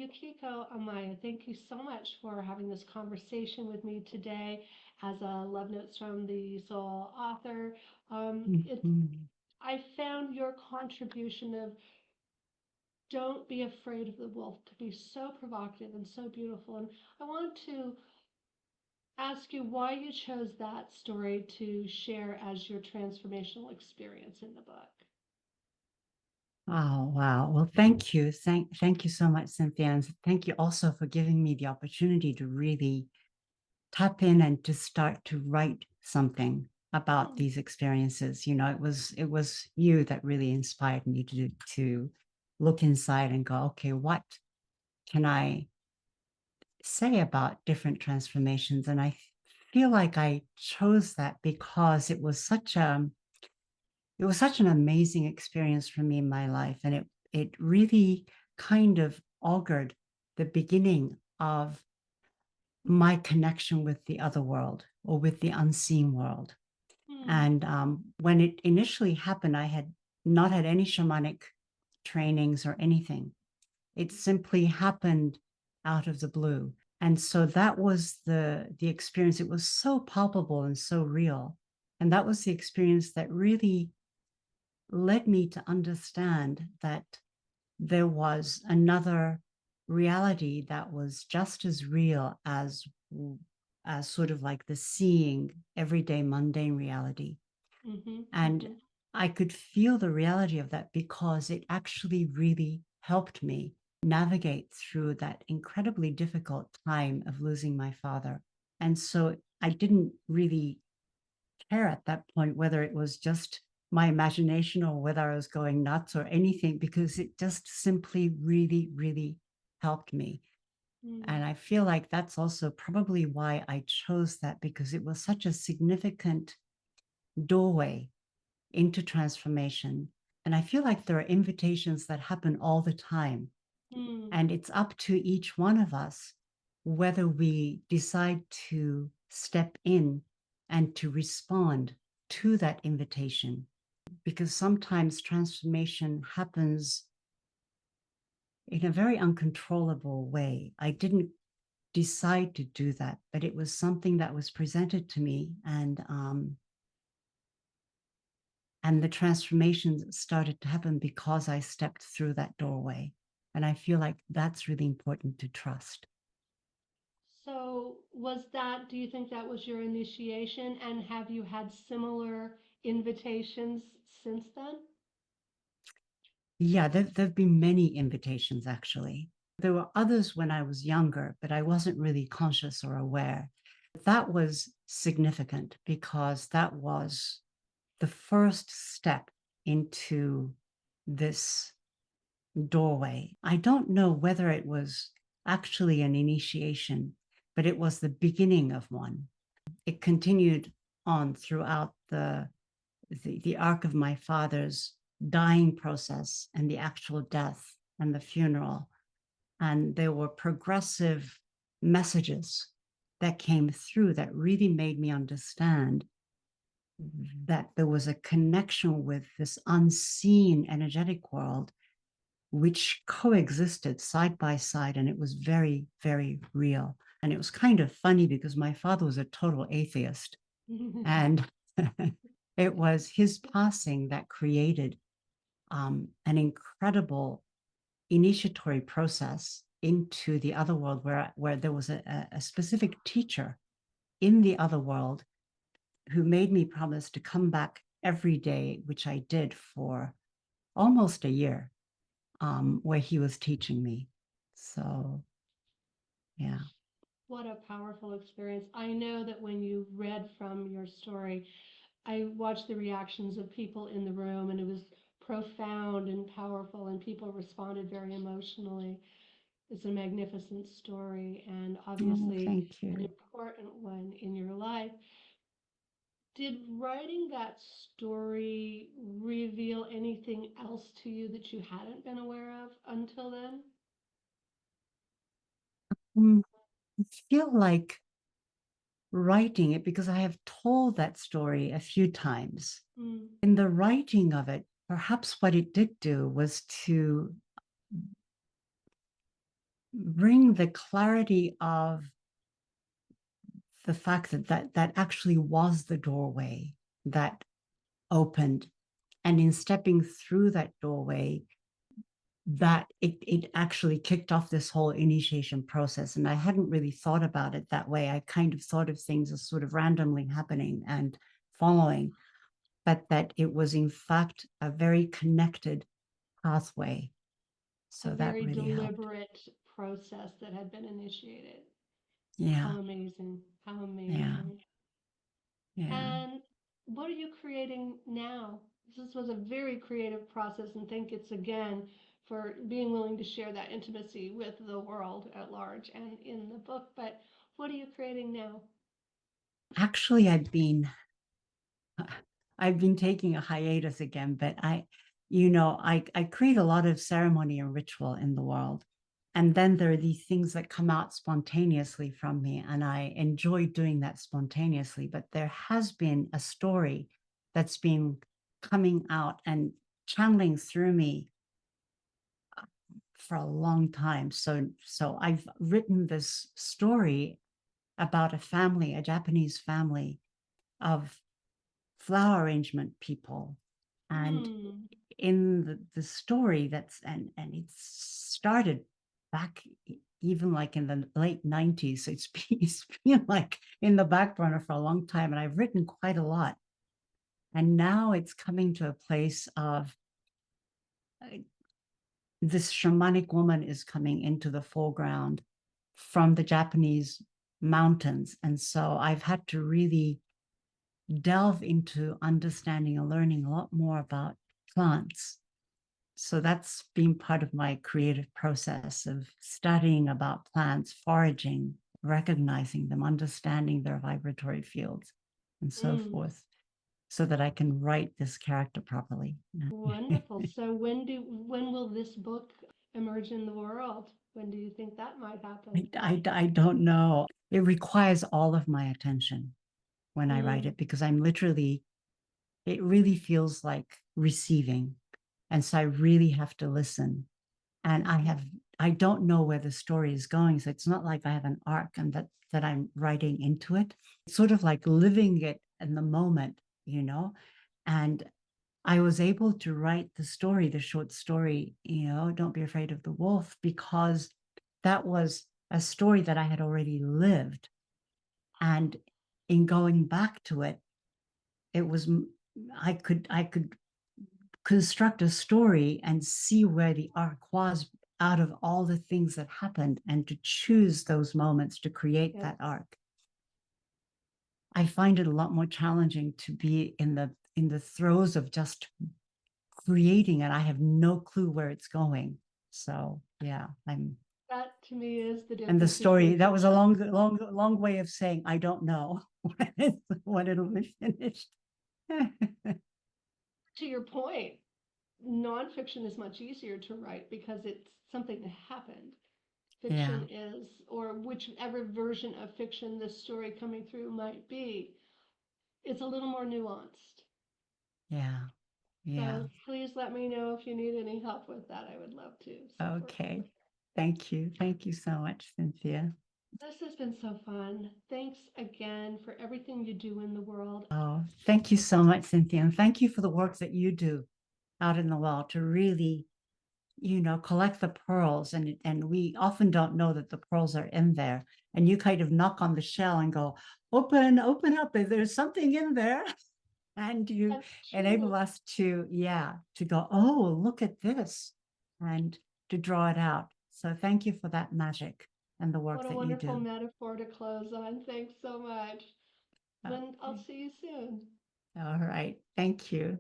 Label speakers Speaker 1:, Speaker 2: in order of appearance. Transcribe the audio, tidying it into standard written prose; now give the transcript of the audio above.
Speaker 1: Yukiko Amaya, thank you so much for having this conversation with me today as a Love Notes from the Soul author.
Speaker 2: Mhm.
Speaker 1: I found your contribution of don't be afraid of the wolf to be so provocative and so beautiful. And I want to ask you why you chose that story to share as your transformational experience in the book.
Speaker 2: Oh, wow. Well, thank you. Thank you so much, Cynthia. And thank you also for giving me the opportunity to really tap in and to start to write something about
Speaker 1: Hmm.
Speaker 2: these experiences. It was you that really inspired me to look inside and go, okay, what can I say about different transformations? And I feel like I chose that because it was such an amazing experience for me in my life. And it really kind of augured the beginning of my connection with the other world or with the unseen world.
Speaker 1: Hmm.
Speaker 2: And when it initially happened, I had not had any shamanic trainings or anything. It simply happened out of the blue. And so that was the experience. It was so palpable and so real. And that was the experience that really led me to understand that there was another reality that was just as real as sort of like the seeing everyday mundane reality.
Speaker 1: Mm-hmm.
Speaker 2: And
Speaker 1: Mm-hmm.
Speaker 2: I could feel the reality of that because it actually really helped me navigate through that incredibly difficult time of losing my father. And so I didn't really care at that point whether it was just my imagination or whether I was going nuts or anything, because it just simply really, really helped me.
Speaker 1: Mm.
Speaker 2: And I feel like that's also probably why I chose that, because it was such a significant doorway into transformation. And I feel like there are invitations that happen all the time.
Speaker 1: Mm.
Speaker 2: And it's up to each one of us whether we decide to step in and to respond to that invitation. Because sometimes transformation happens in a very uncontrollable way. I didn't decide to do that, but it was something that was presented to me, and the transformations started to happen because I stepped through that doorway. And I feel like that's really important to trust.
Speaker 1: So, do you think that was your initiation? And have you had similar invitations since then?
Speaker 2: Yeah, there've been many invitations actually. There were others when I was younger, but I wasn't really conscious or aware. That was significant because that was the first step into this doorway. I don't know whether it was actually an initiation, but it was the beginning of one. It continued on throughout the arc of my father's dying process and the actual death and the funeral. And there were progressive messages that came through that really made me understand that there was a connection with this unseen energetic world which coexisted side by side. And it was very, very real. And it was kind of funny because my father was a total atheist. And it was his passing that created an incredible initiatory process into the other world, where there was a specific teacher in the other world who made me promise to come back every day, which I did for almost a year, where he was teaching me. So, yeah.
Speaker 1: What a powerful experience. I know that when you read from your story, I watched the reactions of people in the room, and it was profound and powerful, and people responded very emotionally. It's a magnificent story, and
Speaker 2: Oh,
Speaker 1: obviously
Speaker 2: thank
Speaker 1: an
Speaker 2: you.
Speaker 1: important one in your life. Did writing that story reveal anything else to you that you hadn't been aware of until then?
Speaker 2: I feel like writing it because I have told that story a few times.
Speaker 1: Mm.
Speaker 2: In the writing of it, perhaps what it did do was to bring the clarity of the fact that that actually was the doorway that opened. And in stepping through that doorway, that it actually kicked off this whole initiation process. And I hadn't really thought about it that way. I kind of thought of things as sort of randomly happening and following, but that it was in fact a very connected pathway.
Speaker 1: A
Speaker 2: So that
Speaker 1: very
Speaker 2: really helped.
Speaker 1: deliberate process that had been initiated. How
Speaker 2: Yeah,
Speaker 1: amazing. How
Speaker 2: yeah,
Speaker 1: amazing.
Speaker 2: yeah.
Speaker 1: And what are you creating now? This was a very creative process, and thank it's again for being willing to share that intimacy with the world at large and in the book. But what are you creating now?
Speaker 2: Actually, I've been taking a hiatus again, but I create a lot of ceremony and ritual in the world. And then there are these things that come out spontaneously from me, and I enjoy doing that spontaneously. But there has been a story that's been coming out and channeling through me for a long time. So I've written this story about a family, a Japanese family of flower arrangement people. And
Speaker 1: Hmm.
Speaker 2: in the story and it started back even like in the late 90s. So it's been like in the back burner for a long time. And I've written quite a lot. And now it's coming to a place of this shamanic woman is coming into the foreground from the Japanese mountains. And so I've had to really delve into understanding and learning a lot more about plants. So that's been part of my creative process of studying about plants, foraging, recognizing them, understanding their vibratory fields, and so
Speaker 1: Mm.
Speaker 2: forth, so that I can write this character properly.
Speaker 1: Wonderful. So when will this book emerge in the world? When do you think that might happen?
Speaker 2: I don't know. It requires all of my attention when I write
Speaker 1: Mm.
Speaker 2: it because it really feels like receiving. And so I really have to listen. And I don't know where the story is going. So it's not like I have an arc and that I'm writing into it. It's sort of like living it in the moment. And I was able to write the story, the short story, Don't Be Afraid of the Wolf, because that was a story that I had already lived. And in going back to it, it was I could construct a story and see where the arc was out of all the things that happened and to choose those moments to create
Speaker 1: Yes.
Speaker 2: that arc. I find it a lot more challenging to be in the throes of just creating it. I have no clue where it's going. So yeah,
Speaker 1: That to me is the
Speaker 2: and the
Speaker 1: difference
Speaker 2: story,
Speaker 1: between
Speaker 2: that was a
Speaker 1: fiction.
Speaker 2: long way of saying I don't know when it'll be finished.
Speaker 1: To your point, nonfiction is much easier to write because it's something that happened.
Speaker 2: Yeah,
Speaker 1: Fiction is, or whichever version of fiction this story coming through might be, it's a little more nuanced.
Speaker 2: yeah, yeah.
Speaker 1: So please let me know if you need any help with that. I would love to support you.
Speaker 2: Okay. Thank you. Thank you so much, Cynthia.
Speaker 1: This has been so fun. Thanks again for everything you do in the world.
Speaker 2: Oh, thank you so much, Cynthia. And thank you for the work that you do out in the world to really, collect the pearls. And we often don't know that the pearls are in there. And you kind of knock on the shell and go, open up. There's something in there. And you
Speaker 1: And
Speaker 2: enable
Speaker 1: true,
Speaker 2: us to go, oh, look at this, and to draw it out. So thank you for that magic and the
Speaker 1: what
Speaker 2: work
Speaker 1: a
Speaker 2: that you
Speaker 1: wonderful
Speaker 2: do.
Speaker 1: metaphor to close on. Thanks so much. Then I'll
Speaker 2: Okay.
Speaker 1: see you soon.
Speaker 2: All right. Thank you.